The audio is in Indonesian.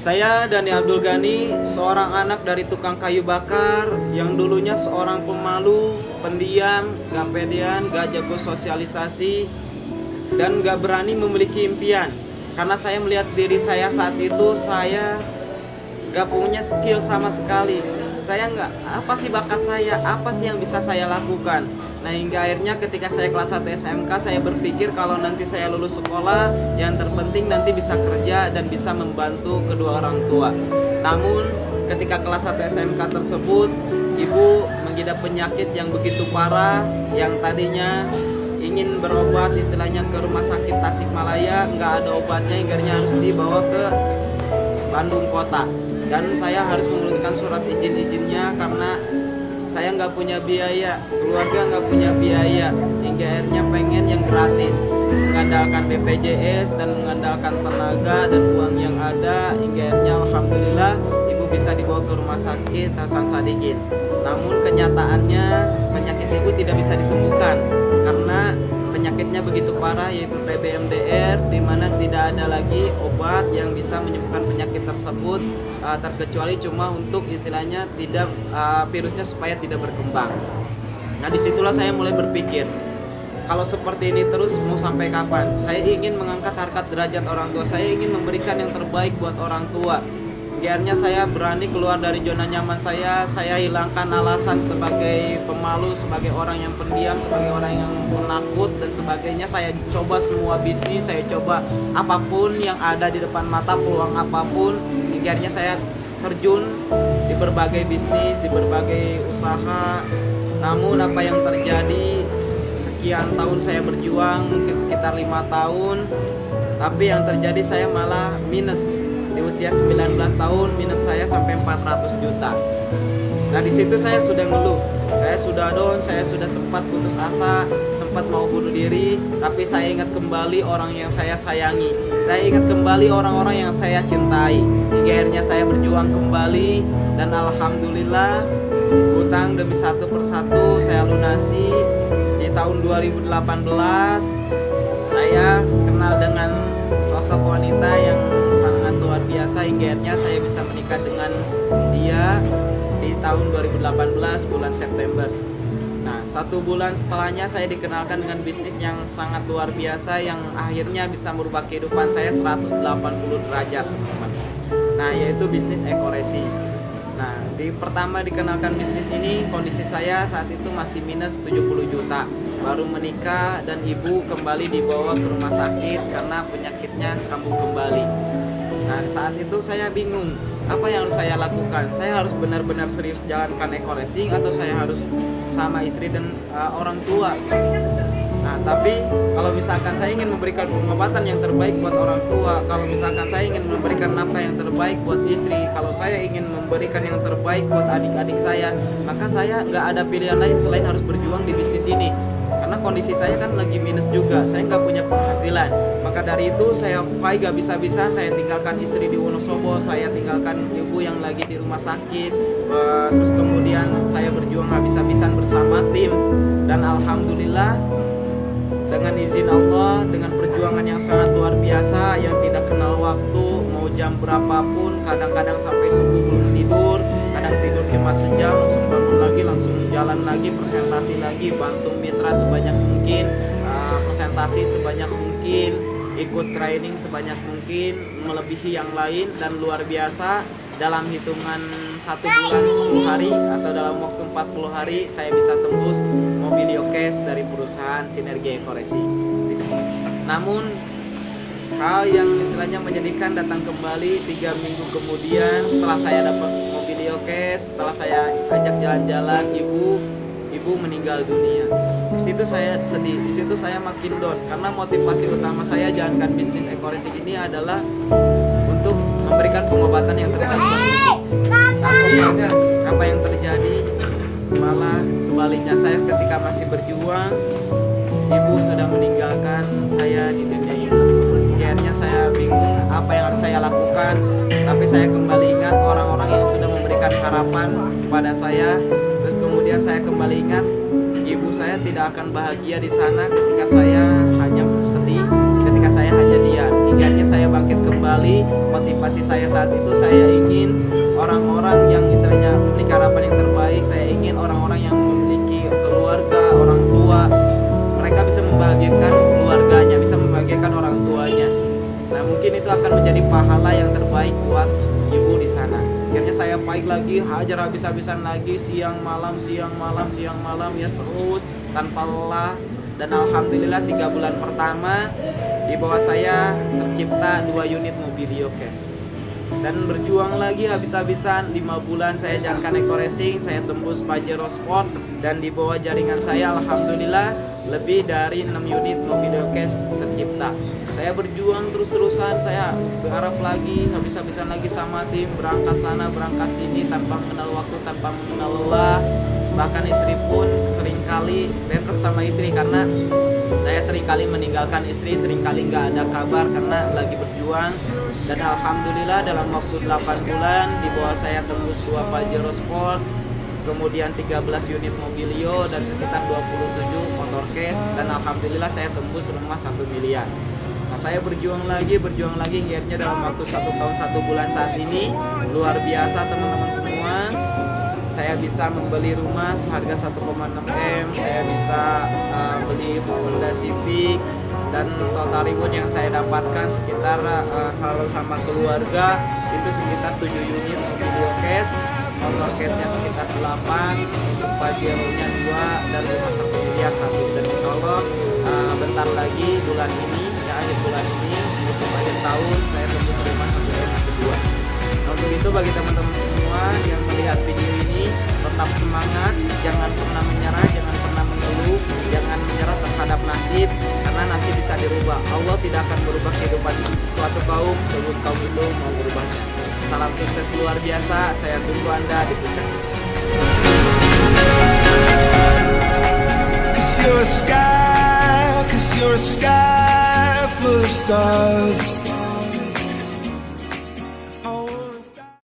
Saya Dani Abdul Ghani, seorang anak dari tukang kayu bakar yang dulunya seorang pemalu, pendiam, gak pedean, gak jago sosialisasi, dan gak berani memiliki impian. Karena saya melihat diri saya saat itu, saya gak punya skill sama sekali. Saya nggak, apa sih bakat saya, apa sih yang bisa saya lakukan. Nah, hingga akhirnya ketika saya kelas 1 SMK, saya berpikir kalau nanti saya lulus sekolah, yang terpenting nanti bisa kerja dan bisa membantu kedua orang tua. Namun ketika kelas 1 SMK tersebut, ibu mengidap penyakit yang begitu parah, yang tadinya ingin berobat istilahnya ke rumah sakit Tasikmalaya, nggak ada obatnya, hingga harus dibawa ke Bandung kota. Dan saya harus menguruskan surat izin-izinnya karena saya nggak punya biaya, keluarga nggak punya biaya, hingga akhirnya pengen yang gratis, mengandalkan BPJS dan mengandalkan tenaga dan uang yang ada, hingga akhirnya alhamdulillah ibu bisa dibawa ke rumah sakit Hasan Sadikin. Namun kenyataannya penyakit ibu tidak bisa disembuhkan karena penyakitnya begitu parah, yaitu TB-MDR, di mana tidak ada lagi obat yang bisa menyembuhkan penyakit tersebut, terkecuali cuma untuk istilahnya tidak virusnya supaya tidak berkembang. Nah, disitulah saya mulai berpikir, kalau seperti ini terus mau sampai kapan? Saya ingin mengangkat harkat derajat orang tua, saya ingin memberikan yang terbaik buat orang tua. Akhirnya saya berani keluar dari zona nyaman saya hilangkan alasan sebagai pemalu, sebagai orang yang pendiam, sebagai orang yang penakut dan sebagainya. Saya coba semua bisnis, saya coba apapun yang ada di depan mata, peluang apapun. Akhirnya saya terjun di berbagai bisnis, di berbagai usaha. Namun apa yang terjadi, sekian tahun saya berjuang, mungkin sekitar 5 tahun, tapi yang terjadi saya malah minus. Di usia 19 tahun minus saya sampai 400 juta. Nah, di situ saya sudah ngeluh, saya sudah down, saya sudah sempat putus asa, sempat mau bunuh diri. Tapi saya ingat kembali orang yang saya sayangi, saya ingat kembali orang-orang yang saya cintai. Hingga akhirnya saya berjuang kembali, dan alhamdulillah hutang demi satu persatu saya lunasi. Di tahun 2018 saya kenal dengan sosok wanita yang sangat luar biasa, hingga akhirnya saya bisa menikah dengan dia di tahun 2018 bulan September. Nah, 1 bulan setelahnya saya dikenalkan dengan bisnis yang sangat luar biasa, yang akhirnya bisa merubah kehidupan saya 180 derajat, teman-teman. Nah, yaitu bisnis Eco-Resi. Nah, pertama dikenalkan bisnis ini, kondisi saya saat itu masih minus 70 juta. Baru menikah dan ibu kembali dibawa ke rumah sakit karena penyakitnya kambuh kembali. Nah, saat itu saya bingung, apa yang harus saya lakukan? Saya harus benar-benar serius jalankan Eco-Resi atau saya harus sama istri dan orang tua? Nah, tapi kalau misalkan saya ingin memberikan pengobatan yang terbaik buat orang tua, kalau misalkan saya ingin memberikan nafkah yang terbaik buat istri, kalau saya ingin memberikan yang terbaik buat adik-adik saya, maka saya nggak ada pilihan lain selain harus berjuang di bisnis ini. Karena kondisi saya kan lagi minus juga, saya nggak punya penghasilan. Maka dari itu saya fight gak bisa-bisa, saya tinggalkan istri di Wonosobo, saya tinggalkan ibu yang lagi di rumah sakit, terus kemudian saya berjuang habis-habisan bersama tim. Dan alhamdulillah dengan izin Allah, dengan perjuangan yang sangat luar biasa, yang tidak kenal waktu, mau jam berapapun, kadang-kadang sampai subuh belum tidur, kadang tidur cuma sejam, langsung bangun lagi, langsung jalan lagi, presentasi lagi, bantu mitra sebanyak mungkin, presentasi sebanyak mungkin, ikut training sebanyak mungkin, melebihi yang lain. Dan luar biasa, dalam hitungan 1 bulan 10 hari atau dalam waktu 40 hari saya bisa tembus Mobilio Cash dari perusahaan Sinergi Eco-Resi. Namun hal yang istilahnya menyedihkan datang kembali 3 minggu kemudian setelah saya dapat Mobilio Cash, setelah saya ajak jalan-jalan, ibu meninggal dunia. Di situ saya sedih, di situ saya makin down karena motivasi utama saya jalankan bisnis Eco-Resi ini adalah untuk memberikan pengobatan yang terbaik buat ibu. Tapi apa yang terjadi malah sebaliknya, saya ketika masih berjuang, ibu sudah meninggalkan saya di dunia ini. Akhirnya saya bingung apa yang harus saya lakukan, tapi saya kembali ingat orang-orang yang sudah memberikan harapan kepada saya. Terus kemudian saya kembali ingat ibu saya tidak akan bahagia di sana ketika saya hanya sedih, ketika saya hanya diam. Akhirnya saya bangkit kembali. Motivasi saya saat itu, saya ingin orang-orang yang istilahnya memiliki harapan yang terbaik. Saya ingin orang-orang yang memiliki keluarga, orang tua, mereka bisa membahagiakan keluarganya, bisa membahagiakan orang tuanya. Nah, mungkin itu akan menjadi pahala yang terbaik buat ibu di sana. Akhirnya saya fight lagi, hajar habis-habisan lagi, siang malam ya, terus tanpa lelah. Dan alhamdulillah 3 bulan pertama di bawah saya tercipta 2 unit Mobilio Cash. Dan berjuang lagi habis-habisan 5 bulan saya jalankan Eco Racing, saya tembus Pajero Sport, dan di bawah jaringan saya alhamdulillah lebih dari 6 unit Mobilio Cash tercipta. Saya berjuang terus-terusan, saya berharap lagi, habis-habisan lagi sama tim, berangkat sana, berangkat sini, tanpa mengenal waktu, tanpa mengenal lelah. Bahkan istri pun seringkali bentrok sama istri, karena saya seringkali meninggalkan istri, seringkali nggak ada kabar karena lagi berjuang. Dan alhamdulillah dalam waktu 8 bulan di bawah saya tembus 2 Pajero Sport, kemudian 13 unit Mobilio, dan sekitar 27 motor cash, dan alhamdulillah saya tembus rumah 1 miliar. Nah, saya berjuang lagi, akhirnya dalam waktu 1 tahun 1 bulan saat ini, luar biasa teman-teman semua. Saya bisa membeli rumah seharga 1,6 M, saya bisa beli Honda Civic, dan total reward yang saya dapatkan sekitar selalu sama keluarga itu sekitar 7 unit Mobilio Cash, motor cashnya sekitar 8, untuk Pajero-nya 2, dan rumah 1 miliar 1. Dan insya Allah bentar lagi bulan ini, akhir bulan ini, untuk akhir tahun saya tembus rumah 1 M kedua. Nah, untuk itu bagi teman-teman semua yang melihat video ini, tetap semangat, jangan pernah menyerah, jangan pernah mengeluh, jangan menyerah terhadap nasib, karena nasib bisa dirubah. Allah tidak akan berubah kehidupan suatu kaum sebelum kaum itu mau berubahnya. Salam sukses luar biasa, saya tunggu Anda di puncak sukses. Cause you're a sky full of stars.